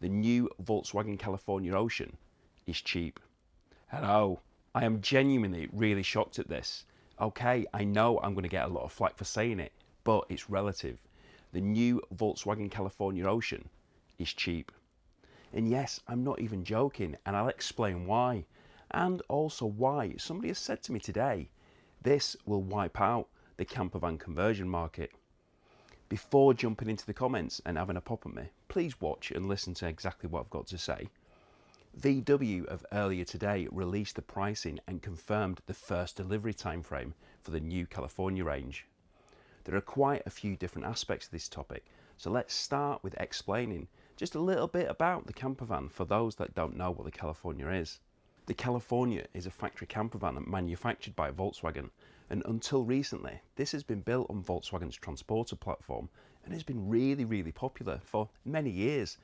the new Volkswagen California Ocean is cheap. Hello, I am genuinely really shocked at this. Okay, I know I'm going to get a lot of flack for saying it, but it's relative. The new Volkswagen California Ocean is cheap. And yes, I'm not even joking, and I'll explain why. And also why somebody has said to me today, this will wipe out the Campervan Conversion Market. Before jumping into the comments and having a pop at me, please watch and listen to exactly what I've got to say. VW of earlier today released the pricing and confirmed the first delivery timeframe for the new California range. There are quite a few different aspects of this topic, so let's start with explaining just a little bit about the campervan for those that don't know what the California is. The California is a factory campervan manufactured by Volkswagen, and until recently this has been built on Volkswagen's transporter platform and has been really popular for many years,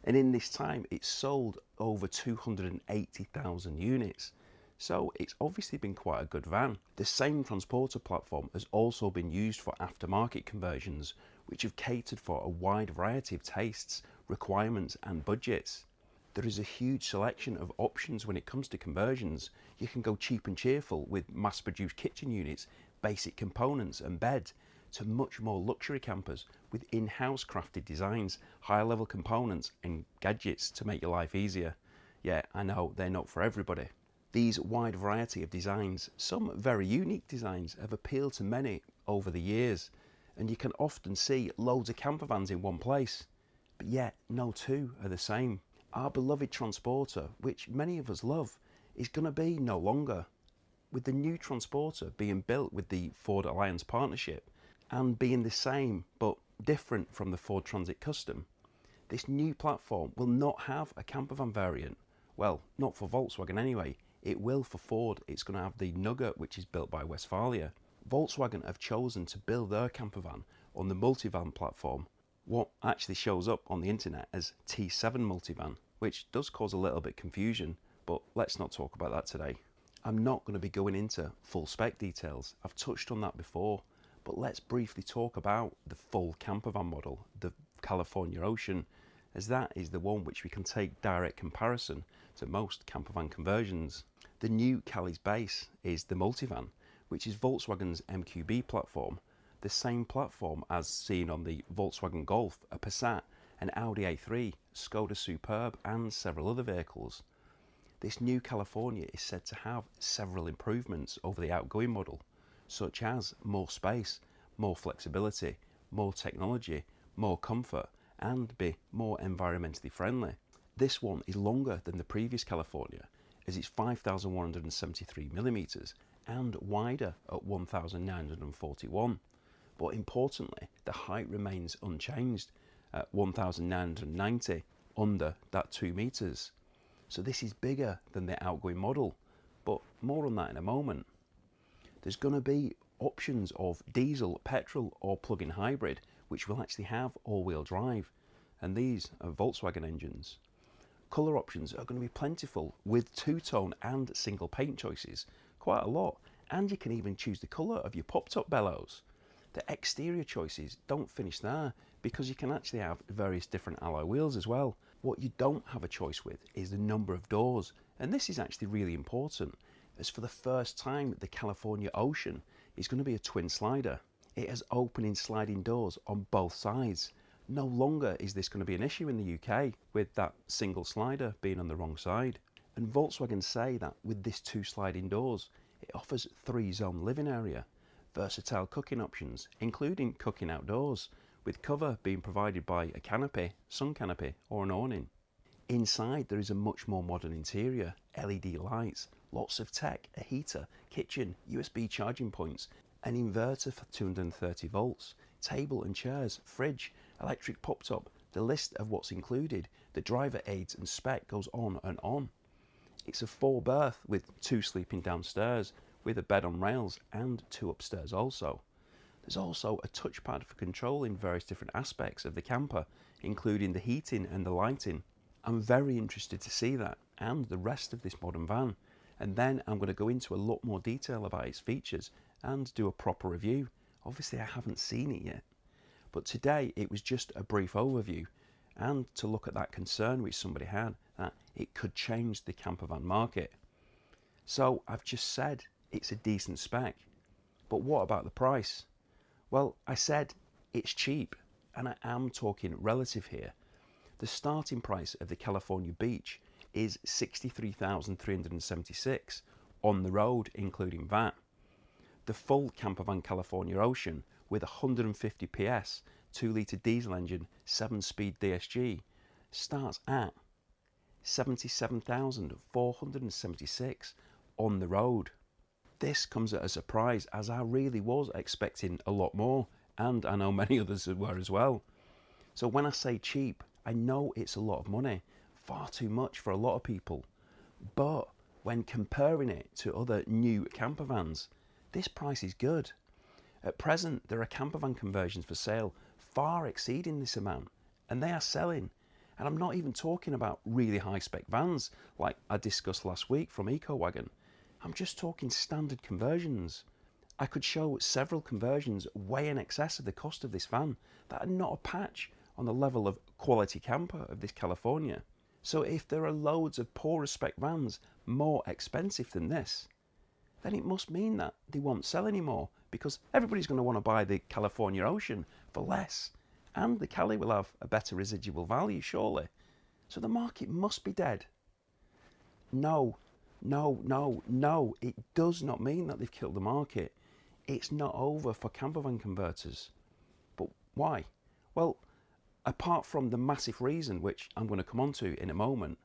and in this time it's sold over 280,000 units, so it's obviously been quite a good van. The same transporter platform has also been used for aftermarket conversions, which have catered for a wide variety of tastes, requirements and budgets. There is a huge selection of options when it comes to conversions. You can go cheap and cheerful with mass-produced kitchen units, basic components and bed, to much more luxury campers with in-house crafted designs, higher level components and gadgets to make your life easier. Yeah, I know they're not for everybody. These wide variety of designs, some very unique designs, have appealed to many over the years, and you can often see loads of campervans in one place, but yet no two are the same. Our beloved transporter, which many of us love, is going to be no longer. With the new transporter being built with the Ford Alliance partnership and being the same but different from the Ford Transit Custom, this new platform will not have a campervan variant. Well, not for Volkswagen anyway. It will for Ford. It's going to have the Nugget, which is built by Westfalia. Volkswagen have chosen to build their campervan on the multivan platform, what actually shows up on the internet as T7 multivan, which does cause a little bit confusion, but let's not talk about that today. I'm not going to be going into full spec details. I've touched on that before, but let's briefly talk about the full campervan model, the California Ocean, as that is the one which we can take direct comparison to most campervan conversions. The new Cali's base is the multivan, which is Volkswagen's MQB platform, the same platform as seen on the Volkswagen Golf, a Passat, an Audi A3, Skoda Superb and several other vehicles. This new California is said to have several improvements over the outgoing model, such as more space, more flexibility, more technology, more comfort, and be more environmentally friendly. This one is longer than the previous California, as it's 5,173mm and wider at 1,941. But importantly, the height remains unchanged at 1,990, under that 2 meters. So this is bigger than the outgoing model, but more on that in a moment. There's going to be options of diesel, petrol or plug-in hybrid, which will actually have all-wheel drive, and these are Volkswagen engines. Colour options are going to be plentiful with two-tone and single paint choices, quite a lot, and you can even choose the colour of your pop-top bellows. The exterior choices don't finish there, because you can actually have various different alloy wheels as well. What you don't have a choice with is the number of doors, and this is actually really important, as for the first time the California Ocean is going to be a twin slider. It has opening sliding doors on both sides. No longer is this going to be an issue in the UK with that single slider being on the wrong side. And Volkswagen say that with this 2 sliding doors, it offers 3-zone living area, versatile cooking options, including cooking outdoors, with cover being provided by a canopy, sun canopy or an awning. Inside there is a much more modern interior, LED lights, lots of tech, a heater, kitchen, USB charging points, an inverter for 230 volts, table and chairs, fridge, electric pop-top. The list of what's included, the driver aids and spec goes on and on. It's a 4-berth with 2 sleeping downstairs, with a bed on rails and 2 upstairs also. There's also a touchpad for controlling various different aspects of the camper, including the heating and the lighting. I'm very interested to see that and the rest of this modern van, and then I'm going to go into a lot more detail about its features and do a proper review. Obviously I haven't seen it yet, but today it was just a brief overview, and to look at that concern which somebody had that it could change the campervan market. So I've just said it's a decent spec, but what about the price? Well, I said it's cheap, and I am talking relative here. The starting price of the California Beach is $63,376 on the road, including VAT. The full Campervan California Ocean with 150 PS, 2-litre diesel engine, 7-speed DSG starts at $77,476 on the road. This comes at a surprise, as I really was expecting a lot more, and I know many others were as well. So when I say cheap, I know it's a lot of money, far too much for a lot of people. But when comparing it to other new campervans, this price is good. At present, there are campervan conversions for sale far exceeding this amount, and they are selling. And I'm not even talking about really high-spec vans like I discussed last week from EcoWagon. I'm just talking standard conversions. I could show several conversions way in excess of the cost of this van that are not a patch on the level of quality camper of this California. So if there are loads of poor spec vans more expensive than this, then it must mean that they won't sell anymore, because everybody's going to want to buy the California Ocean for less, and the Cali will have a better residual value, surely. So the market must be dead. No, it does not mean that they've killed the market. It's not over for campervan converters. But why? Well, apart from the massive reason, which I'm going to come on to in a moment,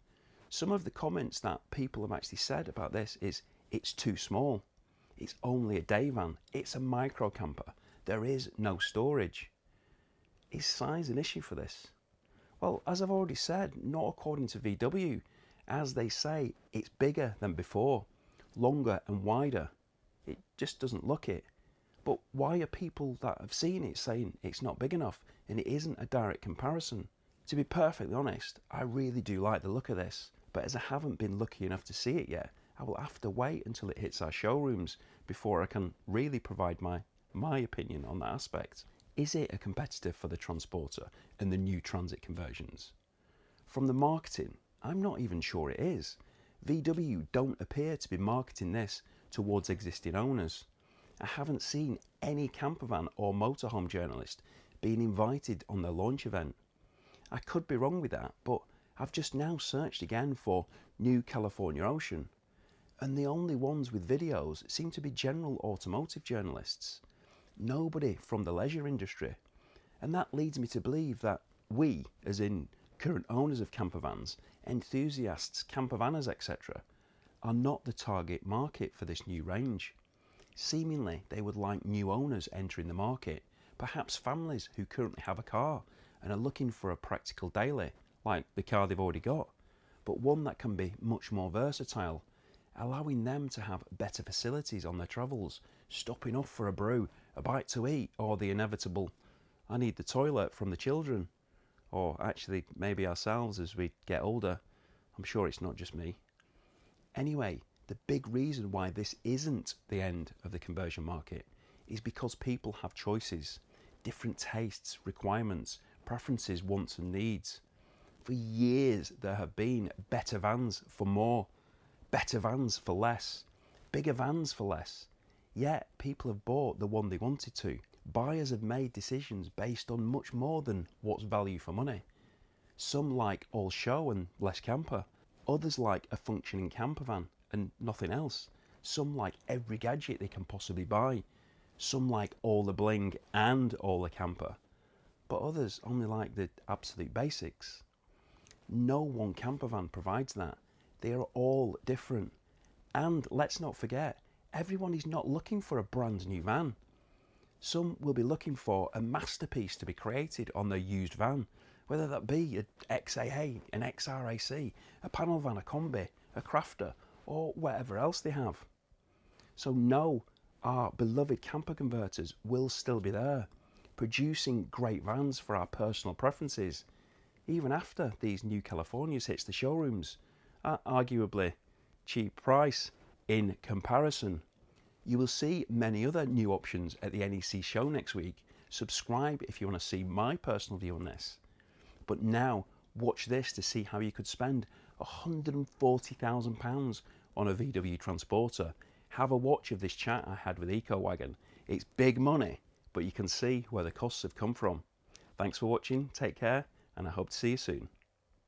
some of the comments that people have actually said about this is it's too small. It's only a day van. It's a micro camper. There is no storage. Is size an issue for this? Well, as I've already said, not according to VW. As they say, it's bigger than before, longer and wider. It just doesn't look it. But why are people that have seen it saying it's not big enough and it isn't a direct comparison? To be perfectly honest, I really do like the look of this, but as I haven't been lucky enough to see it yet, I will have to wait until it hits our showrooms before I can really provide my opinion on that aspect. Is it a competitor for the Transporter and the new Transit conversions? From the marketing, I'm not even sure it is. VW don't appear to be marketing this towards existing owners. I haven't seen any campervan or motorhome journalist being invited on their launch event. I could be wrong with that, but I've just now searched again for new California Ocean, and the only ones with videos seem to be general automotive journalists. Nobody from the leisure industry. And that leads me to believe that we, as in current owners of campervans, enthusiasts, campervanners, etc., are not the target market for this new range. Seemingly, they would like new owners entering the market, perhaps families who currently have a car and are looking for a practical daily, like the car they've already got, but one that can be much more versatile, allowing them to have better facilities on their travels, stopping off for a brew, a bite to eat, or the inevitable, I need the toilet from the children, or actually maybe ourselves as we get older. I'm sure it's not just me. Anyway, the big reason why this isn't the end of the conversion market is because people have choices, different tastes, requirements, preferences, wants and needs. For years there have been better vans for more, better vans for less, bigger vans for less. Yet people have bought the one they wanted to. Buyers have made decisions based on much more than what's value for money. Some like all show and less camper. Others like a functioning campervan and nothing else. Some like every gadget they can possibly buy. Some like all the bling and all the camper. But others only like the absolute basics. No one campervan provides that. They are all different. And let's not forget, everyone is not looking for a brand new van. Some will be looking for a masterpiece to be created on their used van, whether that be an XAA, an XRAC, a panel van, a Kombi, a Crafter, or whatever else they have. So no, our beloved camper converters will still be there, producing great vans for our personal preferences, even after these new Californias hits the showrooms at arguably cheap price in comparison. You will see many other new options at the NEC show next week. Subscribe if you want to see my personal view on this. But now, watch this to see how you could spend £140,000 on a VW Transporter. Have a watch of this chat I had with EcoWagon. It's big money, but you can see where the costs have come from. Thanks for watching, take care, and I hope to see you soon.